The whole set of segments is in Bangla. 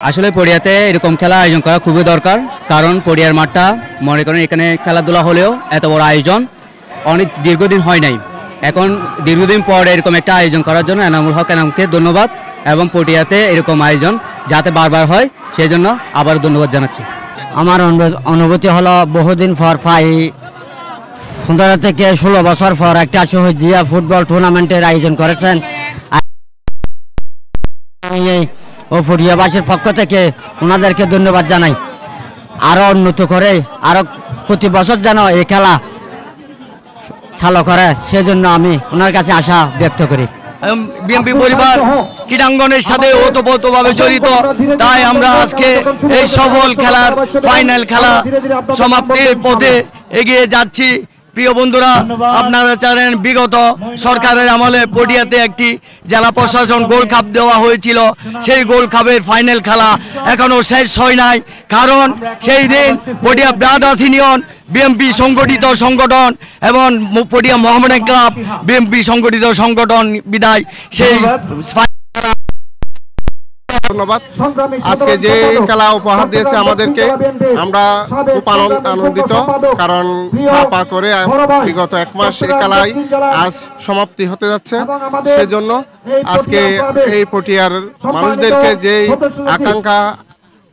আসলে পড়িয়াতে এরকম খেলা আয়োজন করা খুবই দরকার, কারণ পড়িয়ার মাঠটা মনে করেন এখানে খেলাধুলা হলেও এত বড় আয়োজন অনেক দীর্ঘদিন হয় নাই। এখন দীর্ঘদিন পর এরকম একটা আয়োজন করার জন্য এনামুল হক এনামকে ধন্যবাদ, এবং পটিয়াতে এরকম আয়োজন যাতে বারবার হয় সেই জন্য আবার ধন্যবাদ জানাচ্ছি। আমার অনুভূতি হলো বহুদিন পর পাই 15 থেকে 16 বছর পর একটা শহীদ জিয়া ফুটবল টুর্নামেন্টের আয়োজন করেছেন। ও ফুটিয়াবাসীর পক্ষ থেকে ওনাদেরকে ধন্যবাদ জানাই। আরও উন্নত করে আরও প্রতি বছর যেন এই খেলা চালু করে সেজন্য আমি ওনার কাছে আশা ব্যক্ত করি। বিএনপি পরিবার ক্রীড়াঙ্গনের সাথে ওতপ্রোতভাবে জড়িত, তাই আমরা আজকে এই সফল খেলার ফাইনাল খেলা সমাপ্তির পথে এগিয়ে যাচ্ছি। প্রিয় বন্ধুরা, আপনারা জানেন বিগত সরকারের আমলে পটিয়াতে একটি জেলা প্রশাসন গোল্ড কাপ দেওয়া হয়েছিল। সেই গোল্ড কাপের ফাইনাল খেলা এখনো শেষ হয় নাই, কারণ সেই দিন পটিয়া ব্রাদার্স ইউনিয়ন বিএমপি সংগঠিত সংগঠন এবং পটিয়া মোহামেডান ক্লাব বিএমপি সংগঠিত সংগঠন বিদায় সেই ধন্যবাদ। আজকে যে খেলা উপহার দিয়েছে আমাদেরকে, আমরা খুব আনন্দিত, কারণ পা করে বিগত 1 মাস এই খেলায় আজ সমাপ্তি হতে যাচ্ছে। সেজন্য আজকে এই পটিয়ার মানুষদেরকে যে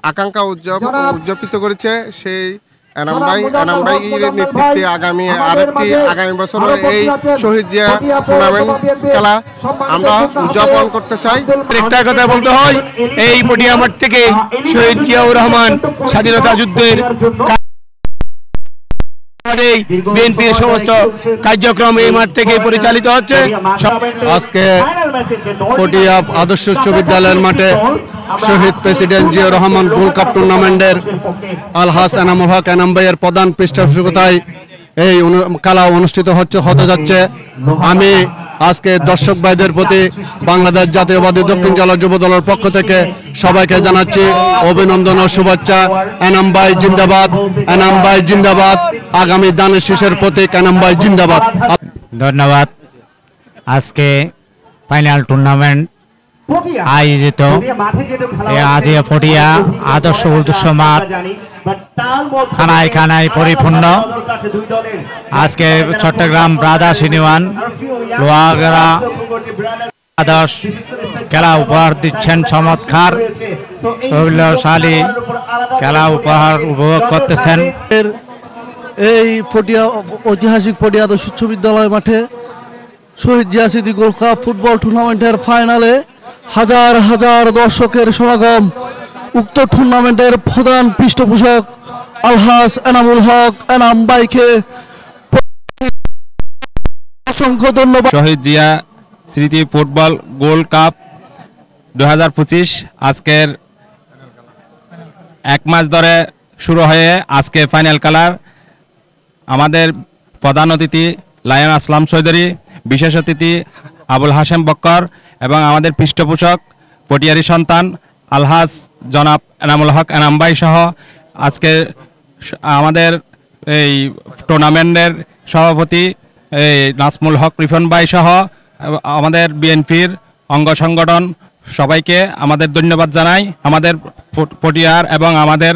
আকাঙ্ক্ষা উদযাপিত করেছে সেই এনাম ভাইয়ের নেতৃত্বে আগামী বছর এই শহীদ জিয়া টুর্নামেন্ট খেলা আমরা উদযাপন করতে চাই। একটা কথা বলতে হয়, এই পটিয়া মাঠ থেকে শহীদ জিয়াউর রহমান স্বাধীনতা যুদ্ধের বিএনপির সমস্ত কার্যক্রম এই মাঠ থেকে পরিচালিত হচ্ছে। আজকে পটিয়া আদর্শ উচ্চ বিদ্যালয়ের মাঠে শহীদ president Ziaur Rahman gold cup টুর্নামেন্টের আলহাস এনামুল হক এনাম ভাইয়ের প্রধান পৃষ্ঠপোষকতায় এই খেলা অনুষ্ঠিত হতে যাচ্ছে। আমি আজকে দর্শক ভাইদের প্রতি বাংলাদেশ জাতীয়বাদী দক্ষিণ জেলা যুব দলের পক্ষ থেকে সবাইকে জানাচ্ছি অভিনন্দন ও শুভেচ্ছা। এনাম ভাই জিন্দাবাদ, এনাম ভাই জিন্দাবাদ, আগামী দানের শীষের প্রতীক এনাম ভাই জিন্দাবাদ। ধন্যবাদ। আজকে ফাইনাল টুর্নামেন্ট আয়োজিত আজ পটিয়া আদর্শ উদ্দেশ্য মাঠ খানায় খানায় পরিপূর্ণ। আজকে চট্টগ্রাম ব্রাদার্স ইউনিয়ন লোহাগড়া আদর্শ খেলা উপহার দিচ্ছেন, চমৎকার শৈলশালী খেলা উপহার উপভোগ করতেছেন। এই পটিয়া ঐতিহাসিক পটিয়া আদর্শ উচ্চ বিদ্যালয় মাঠে শহীদ জিয়া স্মৃতি গোল্ড কাপ ফুটবল টুর্নামেন্টের ফাইনালে হাজার হাজার দর্শকের সমাগম। উক্ত টুর্নামেন্টের প্রধান পৃষ্ঠপোষক আলহাস এনামুল হক এনাম ভাইকে অসংখ্য ধন্যবাদ। শহীদ জিয়া স্মৃতি ফুটবল গোল্ড কাপ 2025 আজকের 1 মাস ধরে শুরু হয়ে আজকে ফাইনাল খেলার আমাদের প্রধান অতিথি লায়ন আসলাম চৌধুরী, বিশেষ অতিথি আবুল হাশেম বক্কর এবং আমাদের পৃষ্ঠপোষক পটিয়ারি সন্তান আলহাজ জনাব এনামুল হক এনাম ভাই সহ আজকে আমাদের এই টুর্নামেন্টের সভাপতি এই নাসমুল হক রিফন ভাই সহ আমাদের বিএনপির অঙ্গ সংগঠন সবাইকে আমাদের ধন্যবাদ জানাই। আমাদের পটিয়ার এবং আমাদের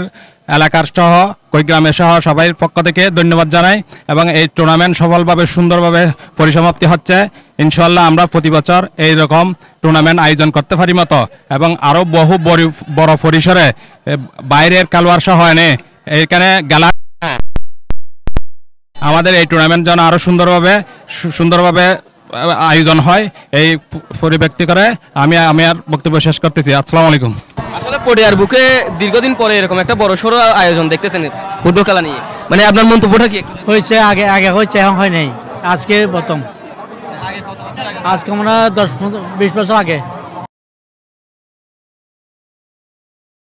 এলাকার সহ কৈগ্রামের সহ সবাই পক্ষ থেকে ধন্যবাদ জানাই, এবং এই টুর্নামেন্ট সফলভাবে সুন্দরভাবে পরিসমাপ্তি হচ্ছে। ইনশাল্লাহ আমরা প্রতি বছর এইরকম টুর্নামেন্ট আয়োজন করতে পারি মতো, এবং আরও বহু বড় পরিসরে বাইরের খেলোয়াড় সহ এনে এইখানে গেলা আমাদের এই টুর্নামেন্ট যেন আরও সুন্দরভাবে আয়োজন হয়, এই পরিব্যক্তি করে আমি আর বক্তব্য শেষ করতেছি। আসসালামু আলাইকুম। আসলে পটিয়ার বুকে দীর্ঘদিন পরে এরকম একটা বড় সড়ো আয়োজন দেখতেছেন ফুটবল খেলা নিয়ে, মানে আপনার মন্তব্যটা কি? হয়েছে আগে হয়েছে, এখন হয় নাই, আজকে প্রথম। আজকে আমরা 10-20 বছর আগে